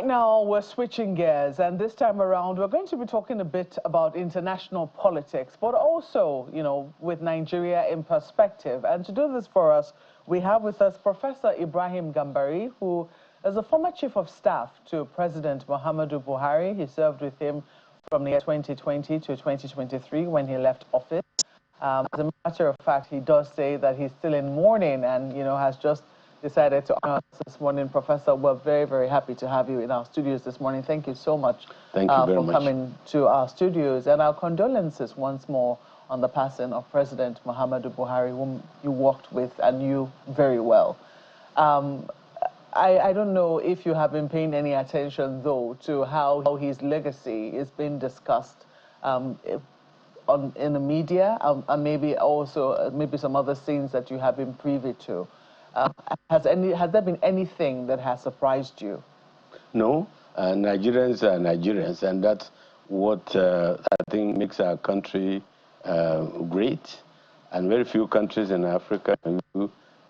Right now, we're switching gears, and this time around, we're going to be talking a bit about international politics, but also, with Nigeria in perspective. And to do this for us, we have with us Professor Ibrahim Gambari, who is a former chief of staff to President Muhammadu Buhari. He served with him from the year 2020 to 2023 when he left office. As a matter of fact, he does say that he's still in mourning and, has just decided to honor us this morning. Professor, we're very, very happy to have you in our studios this morning. Thank you so much for coming to our studios. And our condolences once more on the passing of President Muhammadu Buhari, whom you worked with and knew very well. I don't know if you have been paying any attention, though, to how his legacy is being discussed in the media, and maybe also maybe some other scenes that you have been privy to. Has there been anything that has surprised you? No. Nigerians are Nigerians, and that's what I think makes our country great. And very few countries in Africa can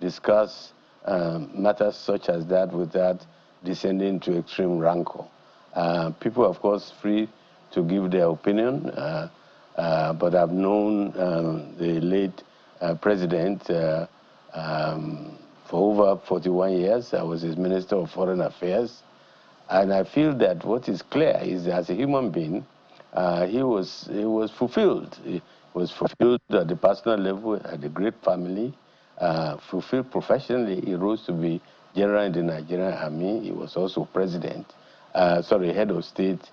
discuss matters such as that without descending to extreme rancor. People, of course, free to give their opinion, but I've known the late president for over 41 years. I was his Minister of Foreign Affairs. And I feel that what is clear is that as a human being, he was fulfilled. He was fulfilled at the personal level, at a great family, fulfilled professionally. He rose to be general in the Nigerian Army. He was also president, head of state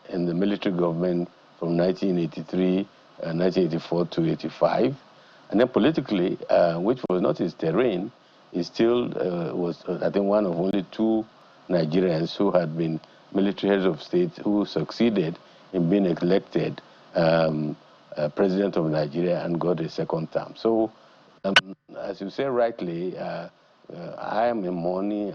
in the military government from 1983, 1984 to 85. And then politically, which was not his terrain, he still was, I think, one of only two Nigerians who had been military heads of state who succeeded in being elected president of Nigeria and got a second term. So, as you say rightly, I am in mourning.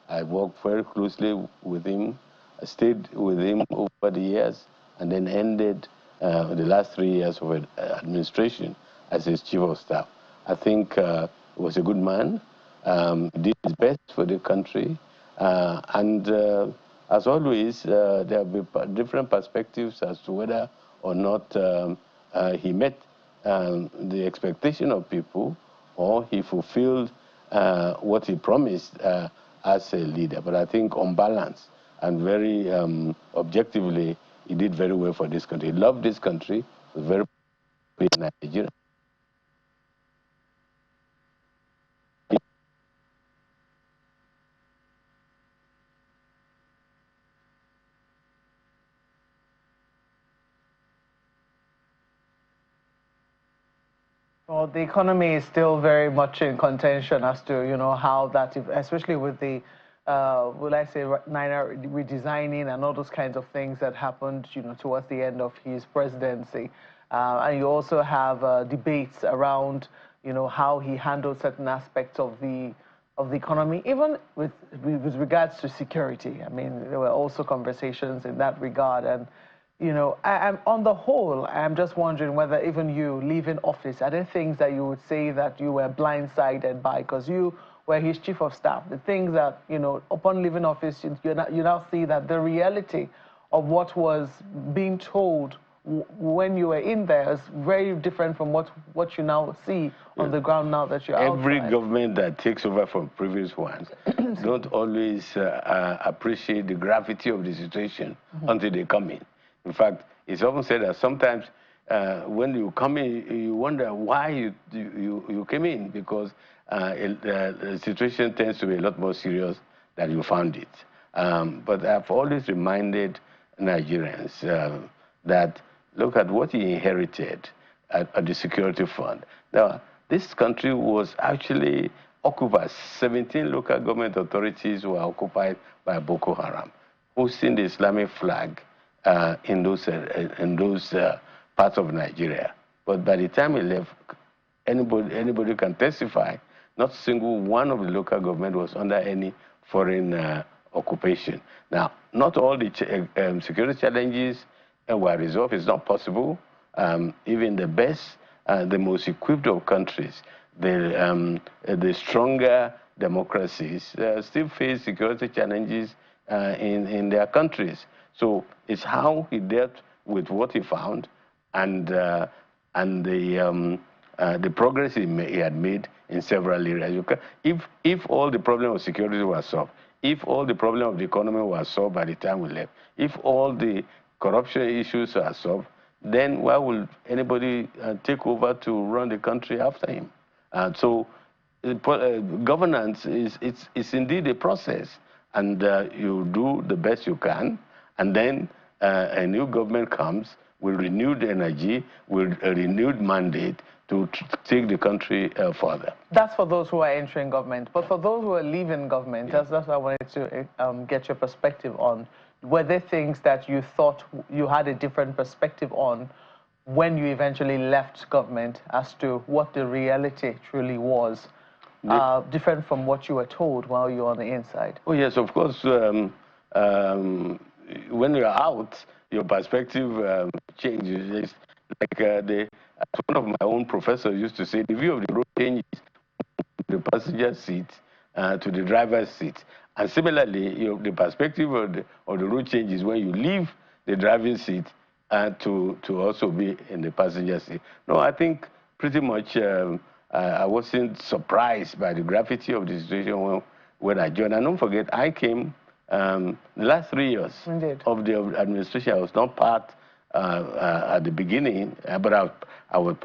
I worked very closely with him. I stayed with him over the years and then ended the last 3 years of administration as his chief of staff. I think he was a good man. He did his best for the country. And as always, there will be different perspectives as to whether or not he met the expectation of people or he fulfilled what he promised as a leader. But I think on balance and very objectively, he did very well for this country. He loved this country, was very Nigeria. Well, the economy is still very much in contention as to, how that, especially with the, will I say, Naira redesigning and all those kinds of things that happened, towards the end of his presidency. And you also have debates around, how he handled certain aspects of the economy, even with regards to security. I mean, there were also conversations in that regard. And I'm on the whole, I'm just wondering whether even you leaving office, are there things that you would say that you were blindsided by because you were his chief of staff? The things that, upon leaving office, you now see that the reality of what was being told when you were in there is very different from what you now see on the ground now that you're Every outside. government that takes over from previous ones don't always appreciate the gravity of the situation until they come in. In fact, it's often said that sometimes when you come in, you wonder why you came in, because the situation tends to be a lot more serious than you found it. But I've always reminded Nigerians that look at what he inherited at the security front. Now, this country was actually occupied. 17 local government authorities were occupied by Boko Haram, hosting the Islamic flag in those parts of Nigeria. But by the time he left, anybody can testify, not a single one of the local government was under any foreign occupation. Now, not all the security challenges were resolved. It's not possible. Even the best, the most equipped of countries, the stronger democracies still face security challenges in their countries. So it's how he dealt with what he found, and the progress he had made in several areas. If all the problem of security was solved, if all the problem of the economy was solved by the time we left, if all the corruption issues are solved, then why will anybody take over to run the country after him? So governance is indeed a process, and you do the best you can, and then a new government comes with renewed energy, with a renewed mandate to take the country further. That's for those who are entering government. But for those who are leaving government, that's what I wanted to get your perspective on. Were there things that you thought you had a different perspective on when you eventually left government as to what the reality truly was, different from what you were told while you were on the inside? Oh, yes, of course. When you're out, your perspective changes. Like one of my own professors used to say, the view of the road changes from the passenger seat to the driver's seat. And similarly, the perspective of the road changes when you leave the driving seat to also be in the passenger seat. No, I think pretty much I wasn't surprised by the gravity of the situation when I joined. And don't forget, I came the last 3 years of the administration. I was not part at the beginning, but I was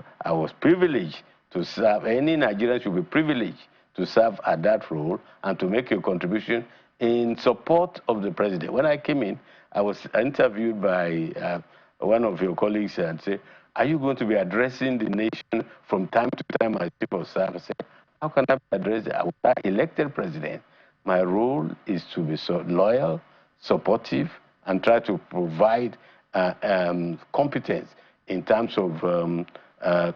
privileged to serve. Any Nigerian should be privileged to serve at that role and to make a contribution in support of the president. When I came in, I was interviewed by one of your colleagues and said, are you going to be addressing the nation from time to time as chief of staff? I said, how can I be addressing? I was elected president. My role is to be loyal, supportive, and try to provide competence in terms of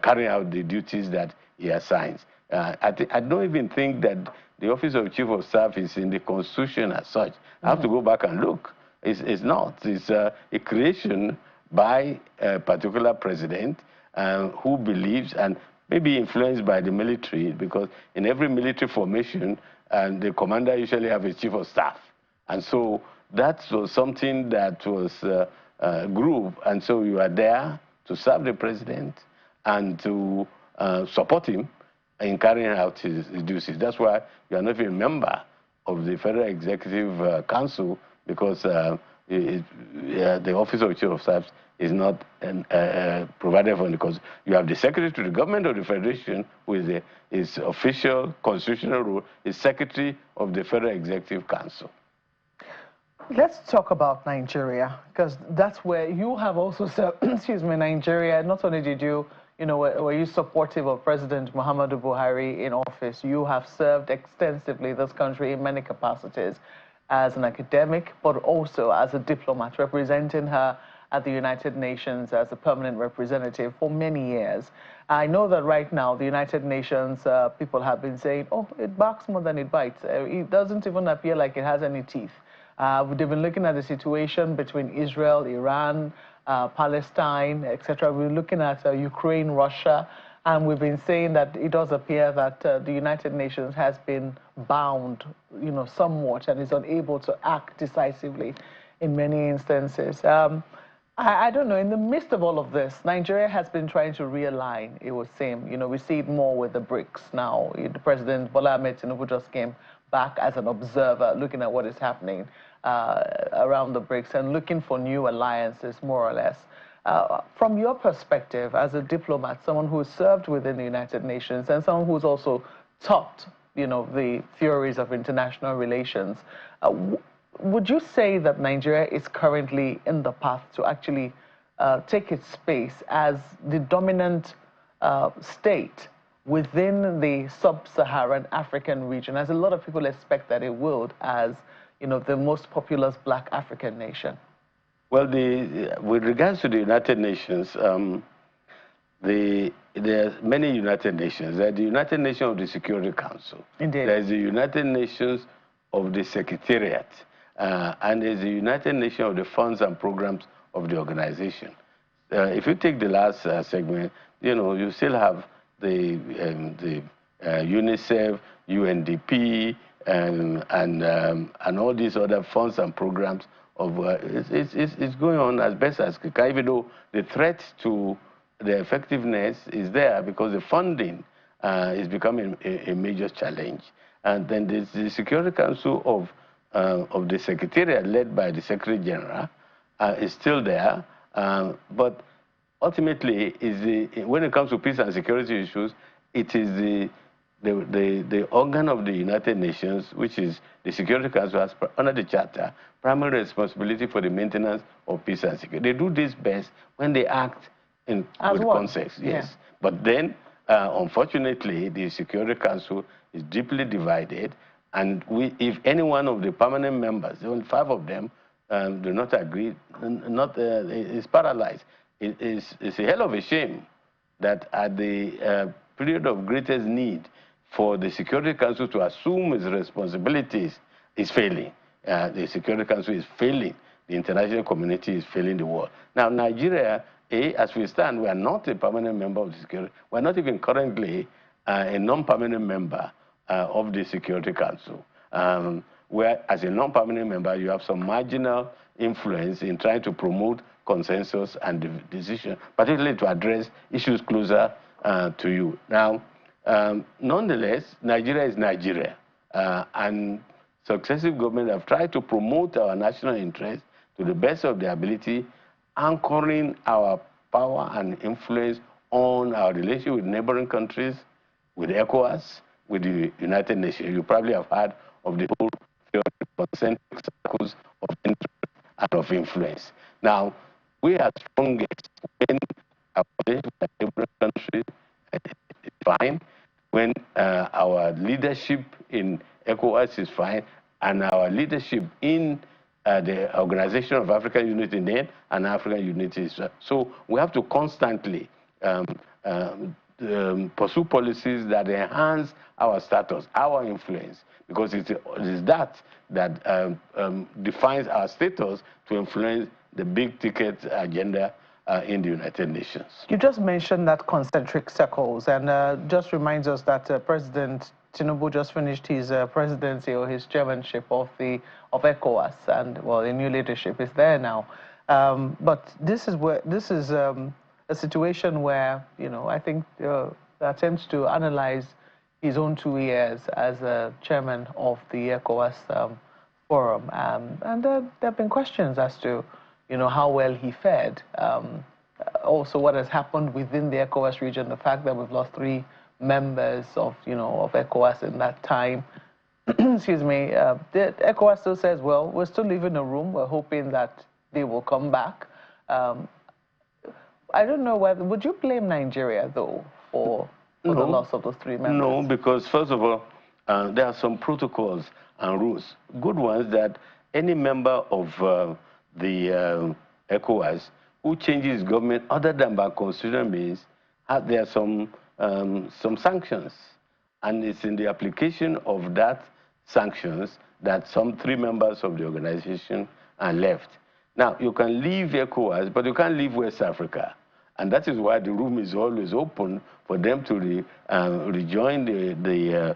carrying out the duties that he assigns. I don't even think that the office of chief of staff is in the constitution as such. I have to go back and look. It's not. It's a creation by a particular president who believes, and maybe influenced by the military, because in every military formation, the commander usually have a chief of staff. And so that was something that was grooved, and so you are there to serve the president and to support him in carrying out his duties. That's why you are not even a member of the Federal Executive Council, because the office of chief of staff is not provided for, because you have the secretary to the government of the federation, who is his official constitutional role, is secretary of the Federal Executive Council. Let's talk about Nigeria, because that's where you have also served. Excuse me, Nigeria. Not only did you, were you supportive of President Muhammadu Buhari in office, you have served extensively this country in many capacities, as an academic, but also as a diplomat, representing her at the United Nations as a permanent representative for many years. I know that right now the United Nations people have been saying, oh, it barks more than it bites. It doesn't even appear like it has any teeth. They've been looking at the situation between Israel, Iran, Palestine, etc. We're looking at Ukraine, Russia, and we've been saying that it does appear that the United Nations has been bound, somewhat, and is unable to act decisively in many instances. I don't know, in the midst of all of this, Nigeria has been trying to realign, it would seem. We see it more with the BRICS now. The President Bola Ahmed Tinubu just came back as an observer, looking at what is happening around the BRICS and looking for new alliances, more or less. From your perspective as a diplomat, someone who served within the United Nations and someone who's also taught, the theories of international relations, would you say that Nigeria is currently in the path to actually take its space as the dominant state within the sub-Saharan African region, as a lot of people expect that it would, as the most populous Black African nation? Well, with regards to the United Nations, there are many United Nations. There's the United Nations of the Security Council. Indeed. There's the United Nations of the Secretariat. And there's the United Nations of the funds and programs of the organization. If you take the last segment, you still have the UNICEF, UNDP, and all these other funds and programs of it's going on as best as it can, even though the threat to the effectiveness is there because the funding is becoming a major challenge. And then there's the Security Council of the Secretariat, led by the Secretary General, is still there, but ultimately, when it comes to peace and security issues, it is the organ of the United Nations, which is the Security Council, has, under the Charter, primary responsibility for the maintenance of peace and security. They do this best when they act with context, yes. Yeah. But then, unfortunately, the Security Council is deeply divided, and if any one of the permanent members, only 5 of them, do not agree, it's paralyzed. It's a hell of a shame that at the period of greatest need for the Security Council to assume its responsibilities is failing. The Security Council is failing. The international community is failing the world. Now, Nigeria, as we stand, we are not a permanent member of the Security. We're not even currently a non-permanent member of the Security Council. Where, as a non-permanent member, you have some marginal influence in trying to promote consensus and decision, particularly to address issues closer to you. Now, nonetheless, Nigeria is Nigeria, and successive governments have tried to promote our national interest to the best of their ability, anchoring our power and influence on our relationship with neighboring countries, with ECOWAS, with the United Nations. You probably have heard of the whole concentric circles of interest and of influence. Now, we are strongest when our relationship with neighboring countries is fine, when our leadership in ECOWAS is fine, and our leadership in the Organization of African Unity and African Unity is so we have to constantly pursue policies that enhance our status, our influence, because it is that defines our status to influence the big ticket agenda in the United Nations. You just mentioned that concentric circles, and just reminds us that President Tinubu just finished his presidency or his chairmanship of ECOWAS, and well, the new leadership is there now. But this is a situation where, you know, I think the attempts to analyze his own 2 years as a chairman of the ECOWAS forum, and there have been questions as to, you know, how well he fared. Also, what has happened within the ECOWAS region, the fact that we've lost 3 members of ECOWAS in that time. Excuse me. The ECOWAS still says, well, we're still leaving the room. We're hoping that they will come back. I don't know whether, would you blame Nigeria, though, for the loss of those 3 members? No, because first of all, there are some protocols and rules, good ones, that any member of the ECOWAS who changes government other than by constitutional means, there are some sanctions, and it's in the application of that sanctions that some 3 members of the organization are left. Now, you can leave ECOWAS, but you can't leave West Africa, and that is why the room is always open for them to rejoin the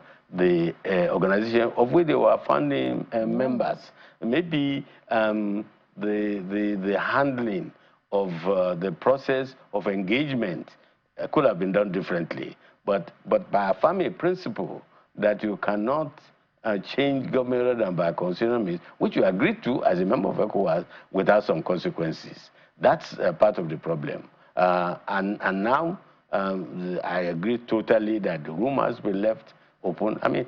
organization of which they were founding members. Maybe the handling of the process of engagement could have been done differently. But by affirming a principle that you cannot change government other than by constitutional means, which you agreed to as a member of ECOWAS without some consequences, that's part of the problem. And now I agree totally that the room has been left open. I mean,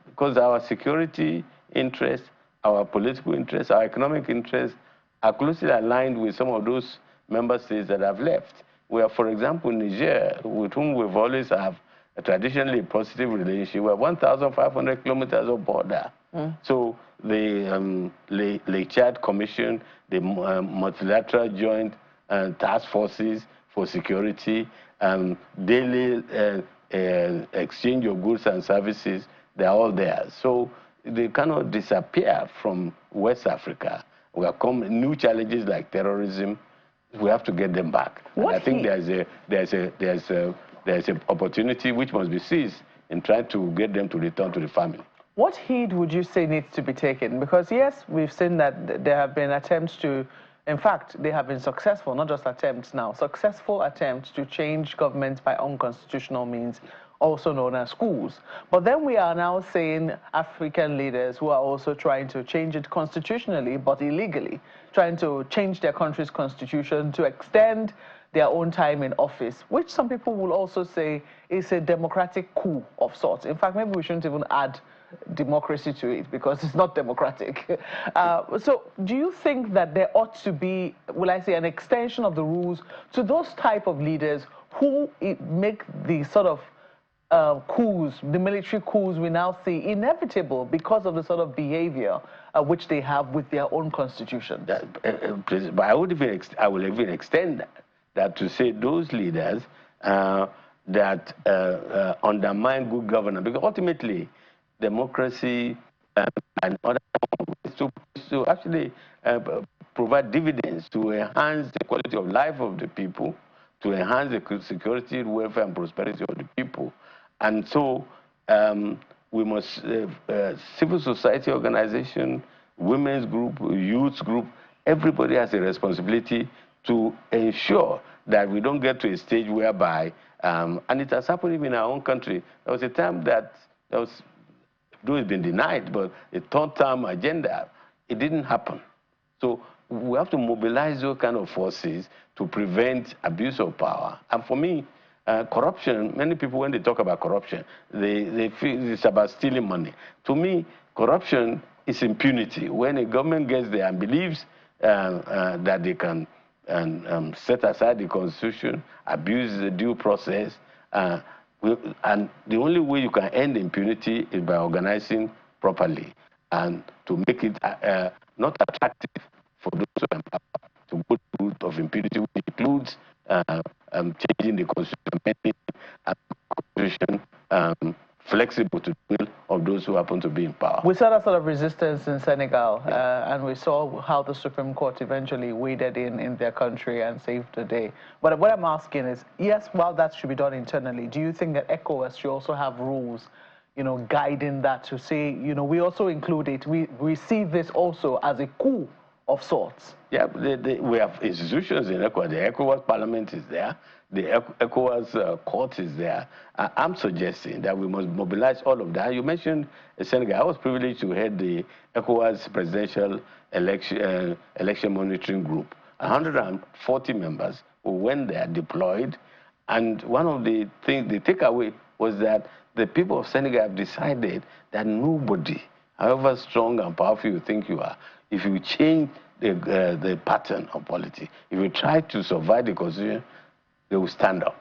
because our security interests, our political interests, our economic interests are closely aligned with some of those member states that have left. Where, for example, Niger, with whom we've always have a traditionally positive relationship, we have 1,500 kilometers of border. So the Lake Chad Commission, the multilateral joint task forces for security, daily exchange of goods and services, they're all there. So they cannot disappear from West Africa. We are coming new challenges like terrorism. We have to get them back. And I think there's an opportunity which must be seized in trying to get them to return to the family. What heed would you say needs to be taken? Because yes, we've seen that there have been attempts to, in fact, they have been successful, not just attempts now, successful attempts to change governments by unconstitutional means, also known as coups. But then we are now seeing African leaders who are also trying to change it constitutionally, but illegally, trying to change their country's constitution to extend their own time in office, which some people will also say is a democratic coup of sorts. In fact, maybe we shouldn't even add democracy to it because it's not democratic. So do you think that there ought to be, will I say, an extension of the rules to those type of leaders who make the sort of coups, the military coups we now see inevitable because of the sort of behavior which they have with their own constitution? But I will even extend that to say those leaders that undermine good governance, because ultimately democracy and other to actually provide dividends to enhance the quality of life of the people, to enhance the security, welfare, and prosperity of the people. And so we must, civil society organization, women's group, youth group, everybody has a responsibility to ensure that we don't get to a stage whereby, and it has happened even in our own country. There was a time that there was, though it's been denied, but a third-term agenda, it didn't happen. So we have to mobilize those kind of forces to prevent abuse of power. And for me, corruption, many people, when they talk about corruption, they feel it's about stealing money. To me, corruption is impunity. When a government gets there and believes that they can set aside the Constitution, abuse the due process, and the only way you can end impunity is by organizing properly and to make it not attractive for those who are to go the route of impunity, which includes changing the Constitution, making the Constitution flexible to the will of those who happen to be in power. We saw that sort of resistance in Senegal, and we saw how the Supreme Court eventually waded in their country and saved the day. But what I'm asking is, yes, while that should be done internally, do you think that ECOWAS should also have rules, you know, guiding that to say, you know, we also include it, we see this also as a coup of sorts? Yeah, we have institutions in ECOWAS. The ECOWAS Parliament is there. The ECOWAS court is there. I'm suggesting that we must mobilize all of that. You mentioned Senegal. I was privileged to head the ECOWAS Presidential Election Monitoring Group. 140 members who went there, deployed, and one of the things, the takeaway was that the people of Senegal have decided that nobody, however strong and powerful you think you are, if you change the pattern of politics, if you try to survive the Constitution, they will stand up.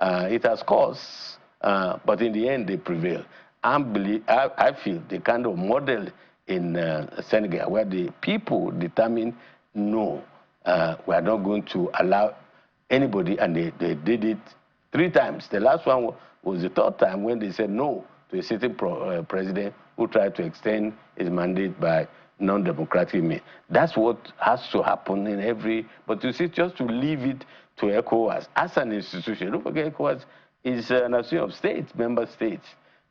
It has costs, but in the end, they prevail. I feel the kind of model in Senegal where the people determine, no, we are not going to allow anybody, and they did it 3 times. The last one was the 3rd time when they said no to a sitting president who tried to extend his mandate by non-democratic means. That's what has to happen in every, but you see, just to leave it to ECOWAS as an institution. Don't forget, ECOWAS is an association of states, member states,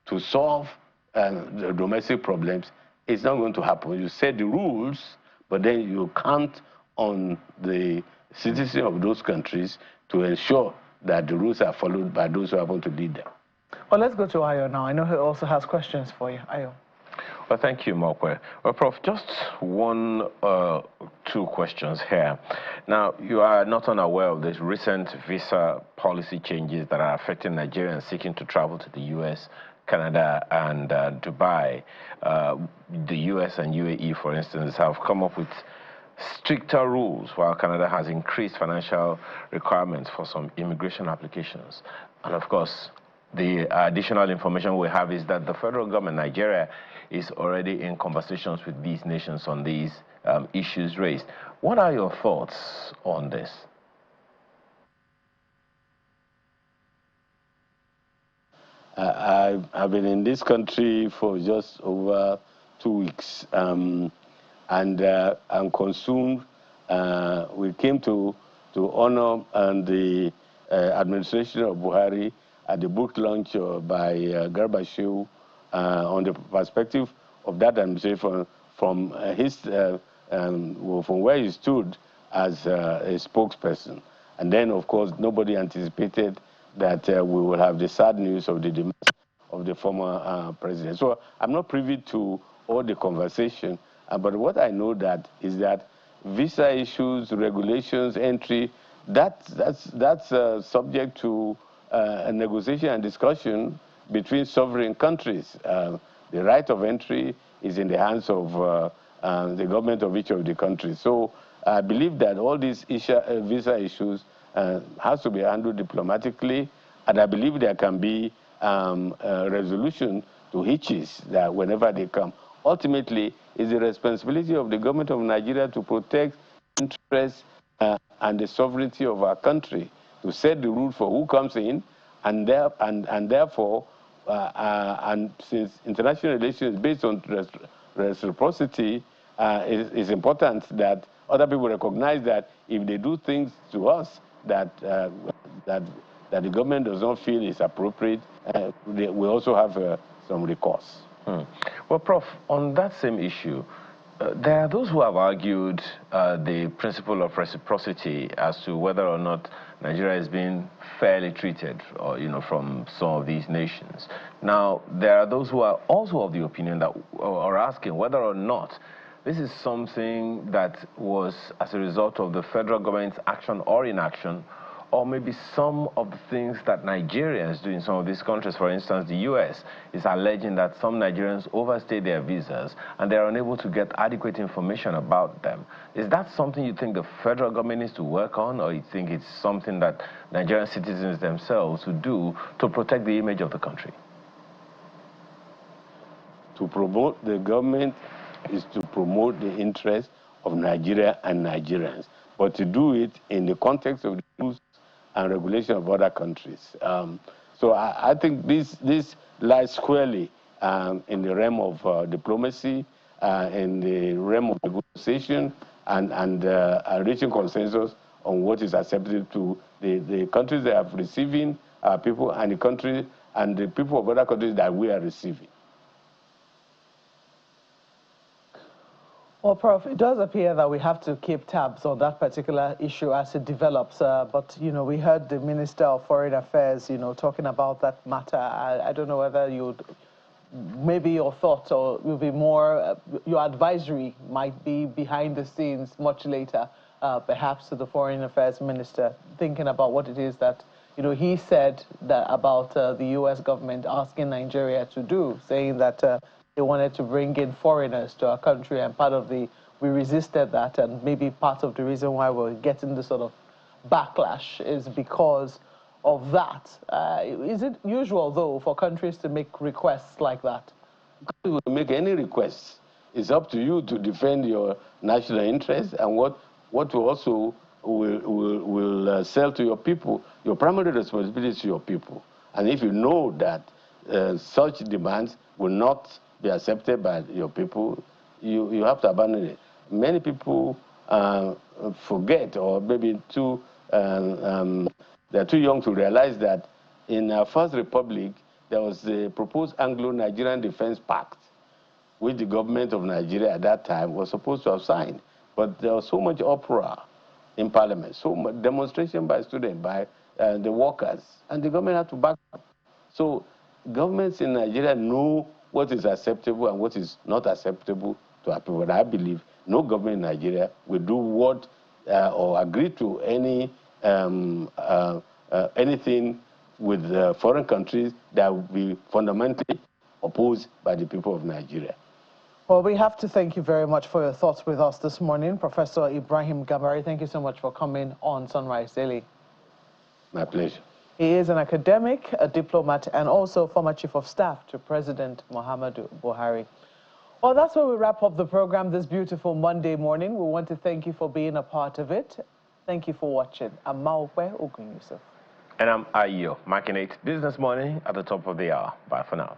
to solve the domestic problems. It's not going to happen. You set the rules, but then you count on the citizens of those countries to ensure that the rules are followed by those who happen to lead them. Well, let's go to Ayo now. I know he also has questions for you. Ayo. Well, thank you, Mokwe. Well, Prof, just 1 or 2 questions here. Now, you are not unaware of the recent visa policy changes that are affecting Nigerians seeking to travel to the U.S., Canada, and Dubai. The U.S. and UAE, for instance, have come up with stricter rules, while Canada has increased financial requirements for some immigration applications. And of course, the additional information we have is that the federal government, Nigeria, is already in conversations with these nations on these issues raised. What are your thoughts on this? I've been in this country for just over 2 weeks, and I'm consumed. We came to honor the administration of Buhari at the book launch by Garba Shehu on the perspective of that administration from where he stood as a spokesperson. And then, of course, nobody anticipated that we will have the sad news of the demise of the former president. So I'm not privy to all the conversation, but what I know is that visa issues, regulations, entry, that's subject to a negotiation and discussion between sovereign countries. The right of entry is in the hands of the government of each of the countries. So I believe that all these visa issues has to be handled diplomatically, and I believe there can be a resolution to hitches that whenever they come. Ultimately, it's the responsibility of the government of Nigeria to protect interests and the sovereignty of our country, to set the rule for who comes in, and therefore, and since international relations is based on reciprocity, it's important that other people recognize that if they do things to us that the government does not feel is appropriate, we also have some recourse. Well, Prof, on that same issue, there are those who have argued the principle of reciprocity as to whether or not Nigeria is being fairly treated, or, from some of these nations. Now, there are those who are also of the opinion that are asking whether or not this is something that was as a result of the federal government's action or inaction, or maybe some of the things that Nigerians do in some of these countries. For instance, the U.S. is alleging that some Nigerians overstay their visas and they're unable to get adequate information about them. Is that something you think the federal government needs to work on, or you think it's something that Nigerian citizens themselves should do to protect the image of the country? To promote the government is to promote the interests of Nigeria and Nigerians, but to do it in the context of the rules and regulation of other countries. So I think this lies squarely in the realm of diplomacy, in the realm of negotiation, and reaching consensus on what is acceptable to the countries that are receiving people, and the people of other countries that we are receiving. Well, Prof, it does appear that we have to keep tabs on that particular issue as it develops. But, we heard the Minister of Foreign Affairs, talking about that matter. I don't know whether maybe your thoughts or will be more, your advisory might be behind the scenes much later, perhaps to the Foreign Affairs Minister, thinking about what it is that, he said that about the U.S. government asking Nigeria to do, saying that they wanted to bring in foreigners to our country, and we resisted that, and maybe part of the reason why we're getting this sort of backlash is because of that. Is it usual, though, for countries to make requests like that? You will make any requests. It's up to you to defend your national interests and what you also will sell to your people. Your primary responsibility is to your people. And if you know that such demands will not be accepted by your people, you have to abandon it. Many people forget, or maybe they're too young to realize that in our First Republic, there was the proposed Anglo-Nigerian Defense Pact, which the government of Nigeria at that time was supposed to have signed. But there was so much uproar in Parliament, so much demonstration by students, by the workers, and the government had to back up. So governments in Nigeria know what is acceptable and what is not acceptable to our people. But I believe no government in Nigeria will do what or agree to anything with foreign countries that will be fundamentally opposed by the people of Nigeria. Well, we have to thank you very much for your thoughts with us this morning. Professor Ibrahim Gambari, thank you so much for coming on Sunrise Daily. My pleasure. He is an academic, a diplomat, and also former Chief of Staff to President Muhammadu Buhari. Well, that's where we wrap up the program this beautiful Monday morning. We want to thank you for being a part of it. Thank you for watching. I'm Maokwe Ogun Yusuf. And I'm Ayo, marking it Business Morning at the top of the hour. Bye for now.